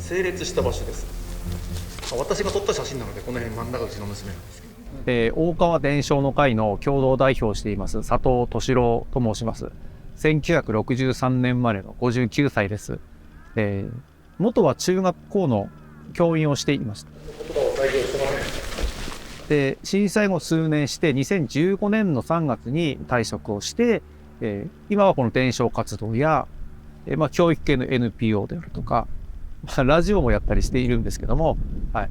整列した場所です。私が撮った写真なので、この辺真ん中うちの娘なんですけど、大川伝承の会の共同代表をしています佐藤俊郎と申します。1963年生まれの59歳です。元は中学校の教員をしていました。言葉を代表してません。で、震災後数年して2015年の3月に退職をして、今はこの伝承活動や、教育系の NPO であるとか、ラジオもやったりしているんですけども、はい、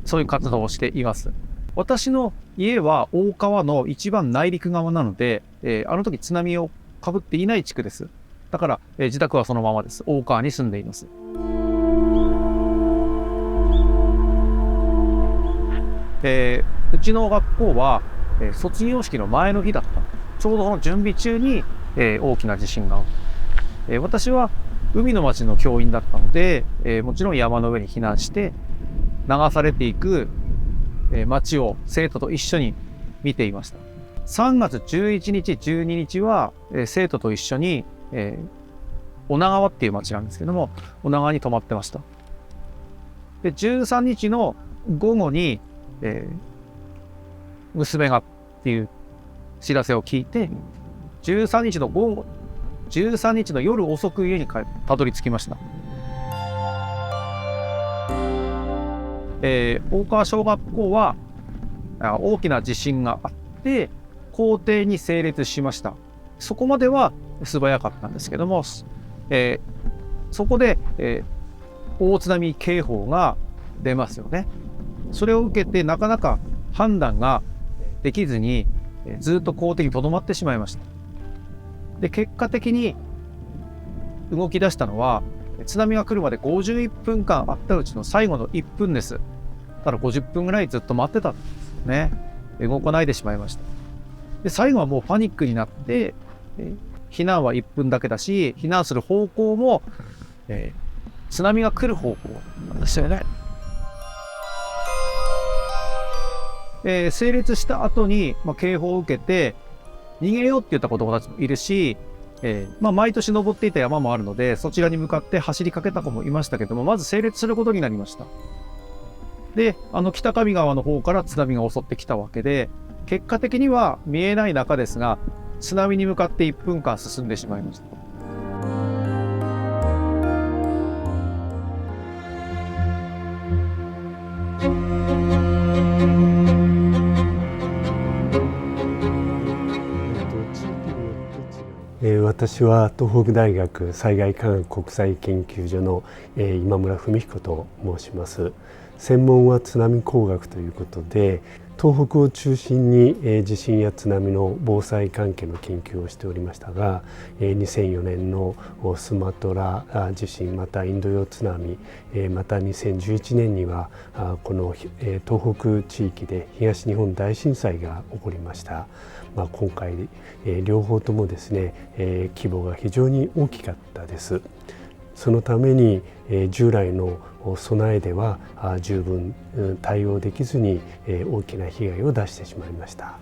そういう活動をしています。私の家は大川の一番内陸側なので、あの時津波をかぶっていない地区です。だから、自宅はそのままです。大川に住んでいます。うちの学校は、卒業式の前の日だった。ちょうどその準備中に、大きな地震が。私は海の町の教員だったので、もちろん山の上に避難して流されていく、町を生徒と一緒に見ていました。3月11日、12日は、生徒と一緒に、女川っていう町なんですけども、女川に泊まってました。で、13日の午後に、娘がっていう知らせを聞いて、13日の夜遅く家にたどり着きました。大川小学校は大きな地震があって校庭に整列しました。そこまでは素早かったんですけども、そこで、大津波警報が出ますよね。それを受けてなかなか判断ができずにずっと校庭にとどまってしまいました。で、結果的に動き出したのは津波が来るまで51分間あったうちの最後の1分です。ただ50分ぐらいずっと待ってたんですね。動かないでしまいました。で、最後はもうパニックになって、避難は1分だけだし、避難する方向も、津波が来る方向なんですよね。整列した後に、警報を受けて逃げようって言った子供たちもいるし、毎年登っていた山もあるのでそちらに向かって走りかけた子もいましたけども、まず整列することになりました。で、北上川の方から津波が襲ってきたわけで、結果的には見えない中ですが津波に向かって1分間進んでしまいました。私は東北大学災害科学国際研究所の今村文彦と申します。専門は津波工学ということで、東北を中心に地震や津波の防災関係の研究をしておりましたが、2004年のスマトラ地震、またインド洋津波、また2011年にはこの東北地域で東日本大震災が起こりました。今回両方ともですね、規模が非常に大きかったです。そのために従来の備えでは十分対応できずに大きな被害を出してしまいました。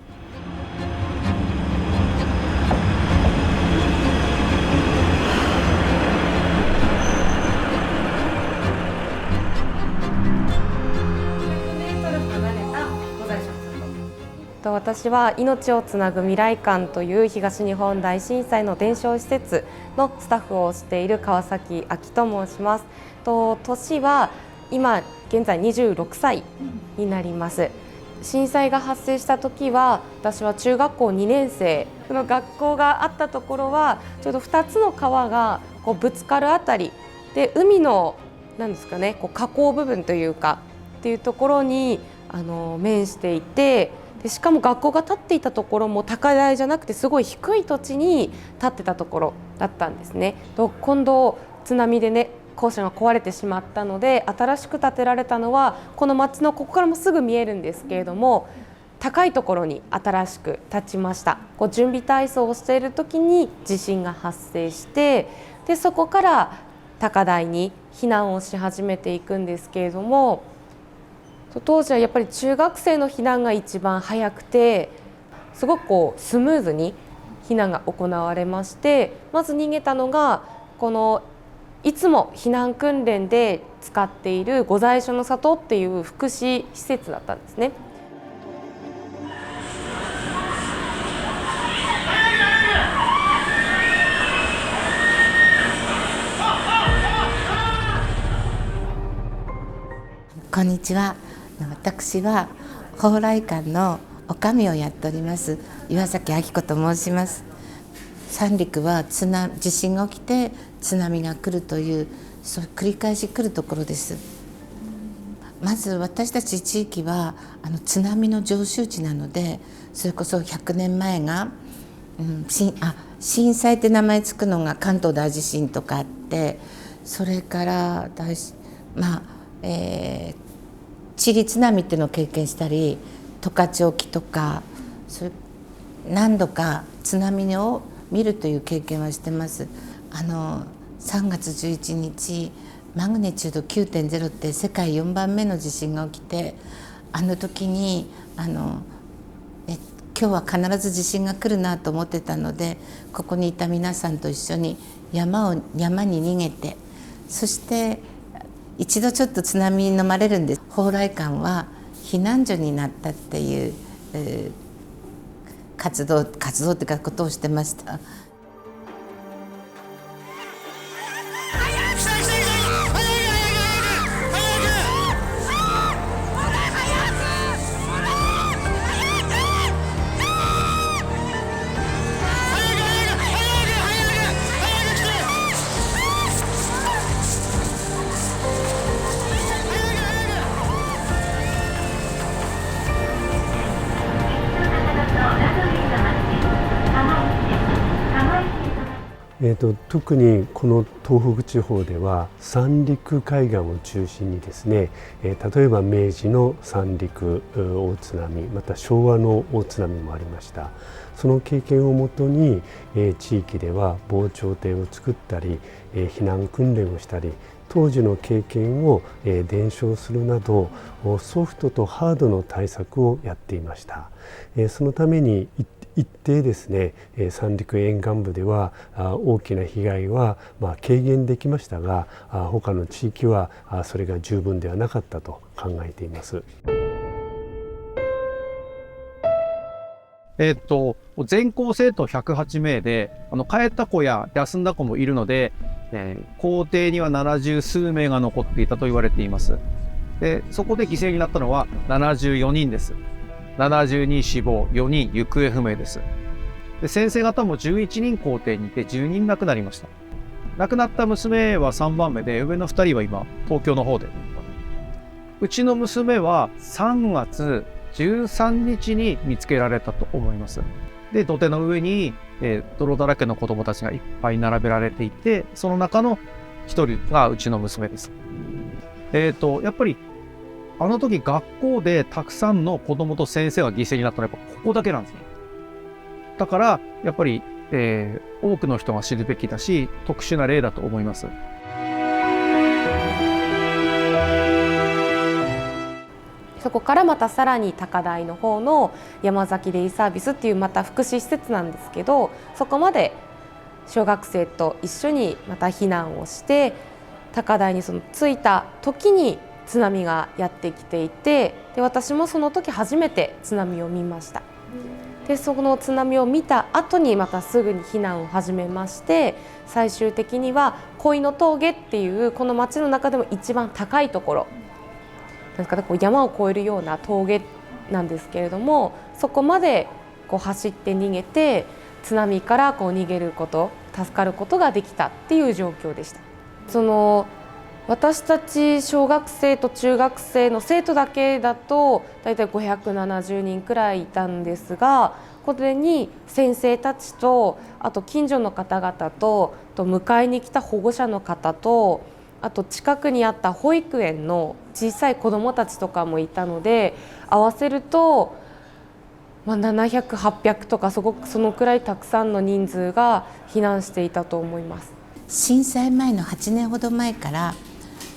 私は命をつなぐ未来館という東日本大震災の伝承施設のスタッフをしている川崎明と申します。年は今現在26歳になります。震災が発生した時は私は中学校2年生、その学校があったところはちょうど2つの川がぶつかるあたりで、海のなんですかね、河口部分というかっていうところに面していて、でしかも学校が建っていたところも高台じゃなくてすごい低い土地に建ってたところだったんですね。今度津波でね、校舎が壊れてしまったので新しく建てられたのはこの町のここからもすぐ見えるんですけれども、高いところに新しく建ちました。準備体操をしている時に地震が発生して、でそこから高台に避難をし始めていくんですけれども、当時はやっぱり中学生の避難が一番早くて、すごくスムーズに避難が行われまして、まず逃げたのがいつも避難訓練で使っている御在所の里っていう福祉施設だったんですね。こんにちは。私は蓬莱館の女将をやっております岩崎明子と申します。三陸は地震が起きて津波が来るという繰り返し来るところです。まず私たち地域は津波の常習地なので、それこそ100年前が、震災って名前つくのが関東大地震とかあって、それからチリ津波っていうのを経験したり、十勝沖とか何度か津波を見るという経験はしてます。3月11日マグニチュード 9.0 って世界4番目の地震が起きて、あの時に今日は必ず地震が来るなと思ってたので、ここにいた皆さんと一緒に山に逃げて、そして一度ちょっと津波に飲まれるんです。蓬莱館は避難所になったっていう、活動っていうかことをしてました。特にこの東北地方では三陸海岸を中心にですね、例えば明治の三陸大津波、また昭和の大津波もありました。その経験をもとに地域では防潮堤を作ったり避難訓練をしたり、当時の経験を伝承するなどソフトとハードの対策をやっていました。そのために一定ですね、三陸沿岸部では大きな被害は軽減できましたが、他の地域はそれが十分ではなかったと考えています。全校生徒108名で帰った子や休んだ子もいるので、校庭には70数名が残っていたと言われています。でそこで犠牲になったのは74人です。70人死亡、4人行方不明です。で先生方も11人校庭にいて10人亡くなりました。亡くなった娘は3番目で、上の2人は今東京の方で。うちの娘は3月13日に見つけられたと思います。で土手の上に、泥だらけの子供たちがいっぱい並べられていて、その中の1人がうちの娘です。やっぱりあの時学校でたくさんの子供と先生が犠牲になったのはやっぱここだけなんですね。だからやっぱり、多くの人が知るべきだし、特殊な例だと思います。そこからまたさらに高台の方の山崎デイサービスっていうまた福祉施設なんですけど、そこまで小学生と一緒にまた避難をして、高台に着いた時に津波がやってきていて、で私もその時初めて津波を見ました。でその津波を見た後にまたすぐに避難を始めまして、最終的には恋の峠っていうこの町の中でも一番高いところですかね、山を越えるような峠なんですけれども、そこまで走って逃げて津波から逃げること、助かることができたっていう状況でした。私たち小学生と中学生の生徒だけだとだいたい570人くらいいたんですが、これに先生たちと、あと近所の方々と、迎えに来た保護者の方と、あと近くにあった保育園の小さい子どもたちとかもいたので、合わせると、700、800とかそのくらいたくさんの人数が避難していたと思います。震災前の8年ほど前から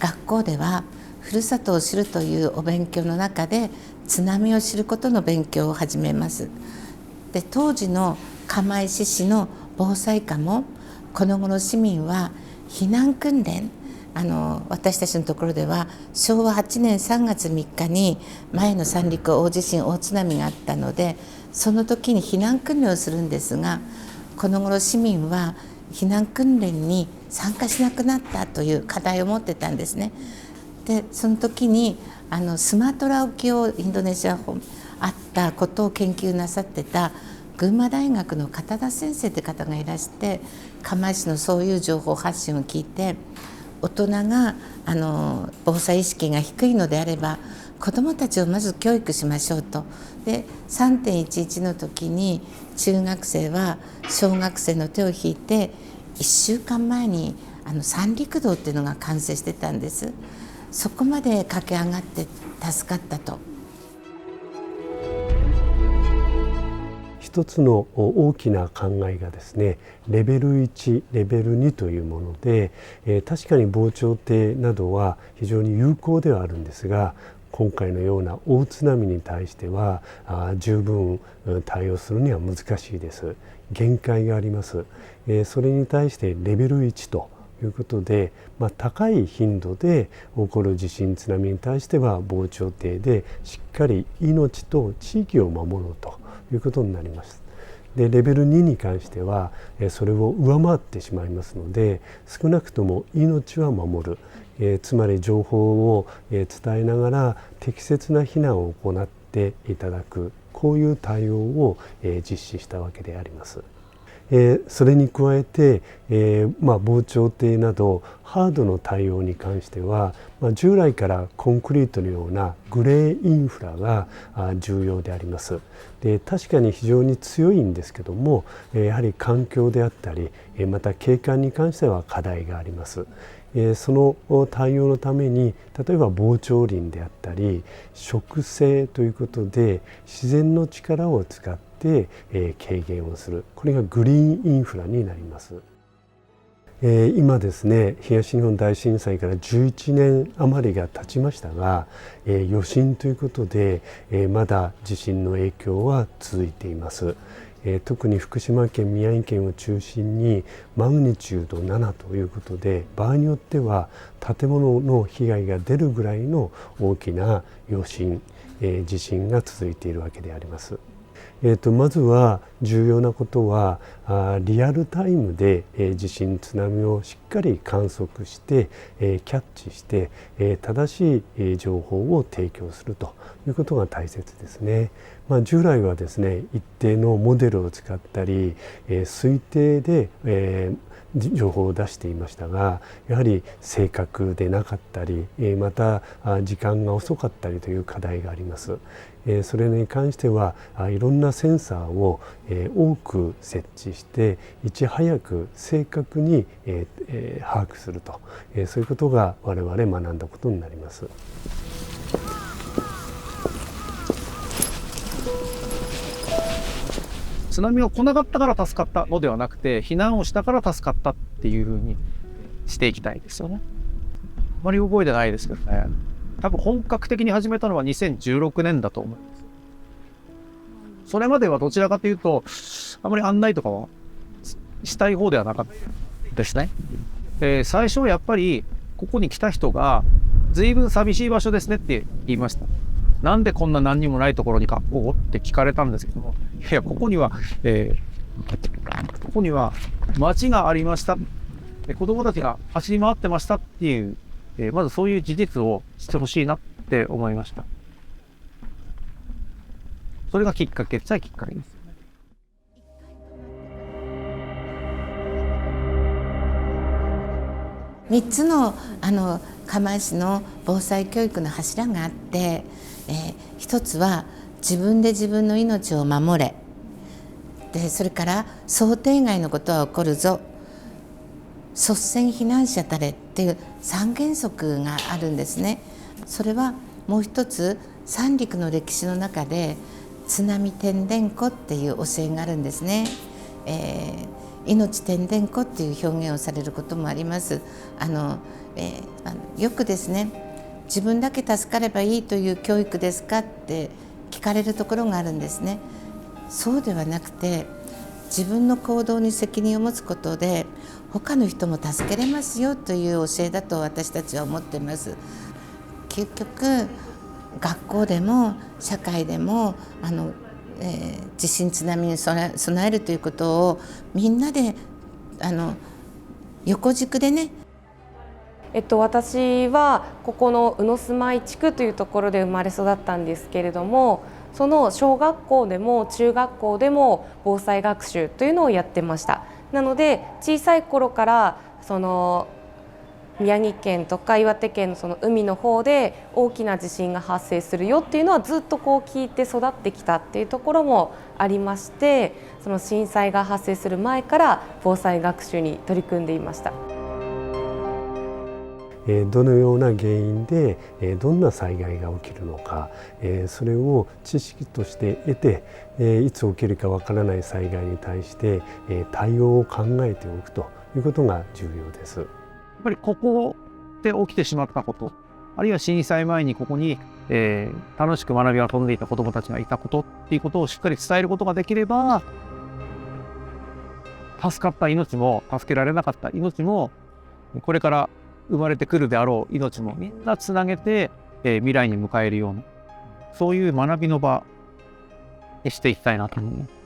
学校ではふるさとを知るというお勉強の中で津波を知ることの勉強を始めます。で当時の釜石市の防災課も、この頃市民は避難訓練、私たちのところでは昭和8年3月3日に前の三陸大地震大津波があったので、その時に避難訓練をするんですが、この頃市民は避難訓練に参加しなくなったという課題を持ってたんですね。でその時にスマトラ沖をインドネシアあったことを研究なさってた群馬大学の片田先生という方がいらして、釜石のそういう情報発信を聞いて、大人が防災意識が低いのであれば子どもたちをまず教育しましょうと。で 3.11 の時に中学生は小学生の手を引いて1週間前に三陸道っていうのが完成してたんです。そこまで駆け上がって助かったと。一つの大きな考えがですね、レベル1、レベル2というもので、確かに防潮堤などは非常に有効ではあるんですが、今回のような大津波に対しては十分対応するには難しいです。限界があります。それに対してレベル1ということで、高い頻度で起こる地震津波に対しては防潮堤でしっかり命と地域を守ろうということになります。でレベル2に関してはそれを上回ってしまいますので、少なくとも命は守る、つまり情報を伝えながら適切な避難を行っていただく、こういう対応を実施したわけであります。それに加えて、防潮堤などハードの対応に関しては、従来からコンクリートのようなグレーインフラが重要であります。で確かに非常に強いんですけども、やはり環境であったりまた景観に関しては課題があります。その対応のために例えば防潮林であったり植生ということで自然の力を使って軽減をする、これがグリーンインフラになります。今ですね、東日本大震災から11年余りが経ちましたが、余震ということでまだ地震の影響は続いています。特に福島県宮城県を中心にマグニチュード7ということで、場合によっては建物の被害が出るぐらいの大きな余震、地震が続いているわけであります。まずは重要なことはリアルタイムで地震津波をしっかり観測してキャッチして正しい情報を提供するということが大切ですね。従来はですね、一定のモデルを使ったり推定で情報を出していましたが、やはり正確でなかったりまた時間が遅かったりという課題があります。それに関してはいろんなセンサーを多く設置していち早く正確に把握すると、そういうことが我々学んだことになります。津波が来なかったから助かったのではなくて、避難をしたから助かったっていうふうにしていきたいですよね。あまり覚えてないですけどね。多分本格的に始めたのは2016年だと思います。それまではどちらかというとあまり案内とかはしたい方ではなかったですね。最初はやっぱりここに来た人が随分寂しい場所ですねって言いました。なんでこんな何にもないところに学校って聞かれたんですけども、いやここには町がありました。子供たちが走り回ってましたっていう、まずそういう事実をしてほしいなって思いました。それがきっかけっちゃきっかけです。3つの釜石の防災教育の柱があって、一つは自分で自分の命を守れ、でそれから想定外のことは起こるぞ、率先避難者たれっていう3原則があるんですね。それはもう一つ、三陸の歴史の中で津波天然湖っていう教えがあるんですね。命天然湖っていう表現をされることもあります。よくですね、自分だけ助かればいいという教育ですかって聞かれるところがあるんですね。そうではなくて、自分の行動に責任を持つことで他の人も助けれますよという教えだと私たちは思っています。結局学校でも社会でも地震津波に備えるということをみんなで横軸でね。私はここの鵜住居地区というところで生まれ育ったんですけれども、その小学校でも中学校でも防災学習というのをやってました。なので小さい頃から宮城県とか岩手県のその海の方で大きな地震が発生するよっていうのはずっと聞いて育ってきたっていうところもありまして、その震災が発生する前から防災学習に取り組んでいました。どのような原因でどんな災害が起きるのか、それを知識として得ていつ起きるかわからない災害に対して対応を考えておくということが重要です。やっぱりここで起きてしまったこと、あるいは震災前にここに、楽しく学びが飛んでいた子どもたちがいたことっていうことをしっかり伝えることができれば、助かった命も助けられなかった命もこれから生まれてくるであろう命もみんなつなげて、未来に迎えるような、そういう学びの場にしていきたいなと思います。